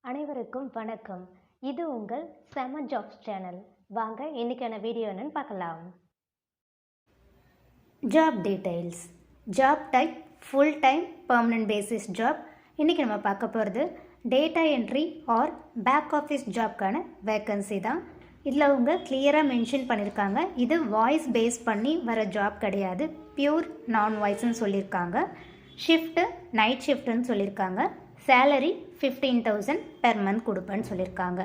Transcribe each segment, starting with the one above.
அனைவருக்கும் வணக்கம். இது உங்கள் செம ஜாப்ஸ் சேனல். வாங்க இன்னைக்கான வீடியோ என்னன்னு பார்க்கலாம். Job details. Job type full time permanent basis job. இன்றைக்கி நம்ம பார்க்க போகிறது data entry or back office ஜாப்க்கான வேக்கன்சி தான். இதில் அவங்க கிளியராக மென்ஷன் பண்ணியிருக்காங்க, இது வாய்ஸ் பேஸ் பண்ணி வர ஜாப் கிடையாது, பியூர் நான் வாய்ஸ்ன்னு சொல்லியிருக்காங்க. ஷிஃப்ட்டு நைட் ஷிஃப்ட்டுன்னு சொல்லியிருக்காங்க. சேலரி 15,000 பெர் மந்த் கொடுப்பேன்னு சொல்லியிருக்காங்க.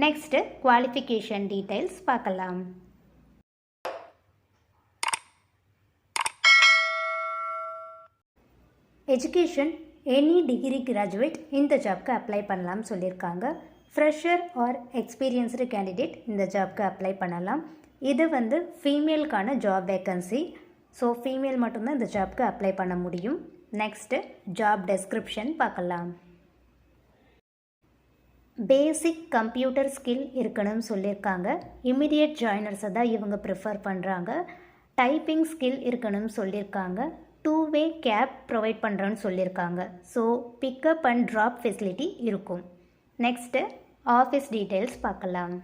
நெக்ஸ்ட்டு குவாலிஃபிகேஷன் டீட்டெயில்ஸ் பார்க்கலாம். எஜுகேஷன் எனி டிகிரி கிராஜுவேட் இந்த ஜாப்க்கு அப்ளை பண்ணலாம்னு சொல்லியிருக்காங்க. ஃப்ரெஷர் ஆர் எக்ஸ்பீரியன்ஸ்டு கேண்டிடேட் இந்த ஜாப்க்கு அப்ளை பண்ணலாம். இது ஃபீமேலுக்கான ஜாப் வேக்கன்சி. ஸோ ஃபீமேல் மட்டும்தான் இந்த ஜாப்க்கு அப்ளை பண்ண முடியும். நெக்ஸ்ட்டு ஜாப் டெஸ்கிரிப்ஷன் பார்க்கலாம். பேசிக் கம்ப்யூட்டர் ஸ்கில் இருக்கணும்னு சொல்லியிருக்காங்க. இமிடியட் ஜாயினர்ஸை தான் இவங்க ப்ரிஃபர் பண்ணுறாங்க. டைப்பிங் ஸ்கில் இருக்கணும்னு சொல்லியிருக்காங்க. 2-வே கேப் ப்ரொவைட் பண்ணுறோன்னு சொல்லியிருக்காங்க. So pickup and drop facility இருக்கும். நெக்ஸ்ட்டு ஆஃபீஸ் டீட்டெயில்ஸ் பார்க்கலாம்.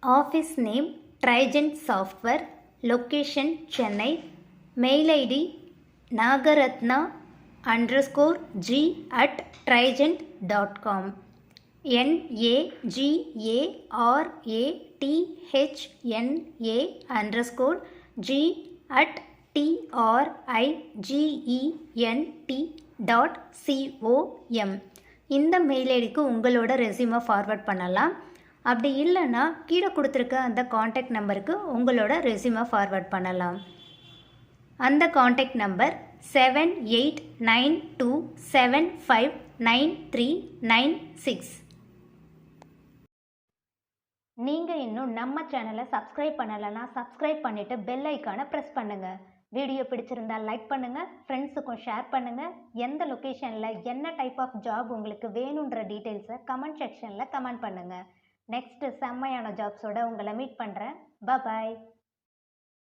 Office name Trident software, location Chennai, mail ID nagarratna_g@trident.com, nagatna_g@trident.com. இந்த மெயில் ஐடிக்கு உங்களோட ரெஸ்யூமை ஃபார்வர்ட் பண்ணலாம். அப்படி இல்லைன்னா கீழே கொடுத்துருக்க அந்த காண்டாக்ட் நம்பருக்கு உங்களோட ரெஸ்யூமை ஃபார்வர்ட் பண்ணலாம். அந்த காண்டாக்ட் நம்பர் 7892759396. நீங்கள் இன்னும் நம்ம சேனலை சப்ஸ்கிரைப் பண்ணலைன்னா சப்ஸ்கிரைப் பண்ணிவிட்டு பெல் ஐக்கானை ப்ரெஸ் பண்ணுங்கள். வீடியோ பிடிச்சிருந்தால் லைக் பண்ணுங்கள், ஃப்ரெண்ட்ஸுக்கும் ஷேர் பண்ணுங்கள். எந்த லொக்கேஷனில் என்ன டைப் ஆஃப் ஜாப் உங்களுக்கு வேணுன்ற டீட்டெயில்ஸை கமெண்ட் செக்ஷனில் கமெண்ட் பண்ணுங்கள். நெக்ஸ்ட்டு செம்மையான ஜாப்ஸோட உங்களை மீட் பண்ணுறேன். பாய்.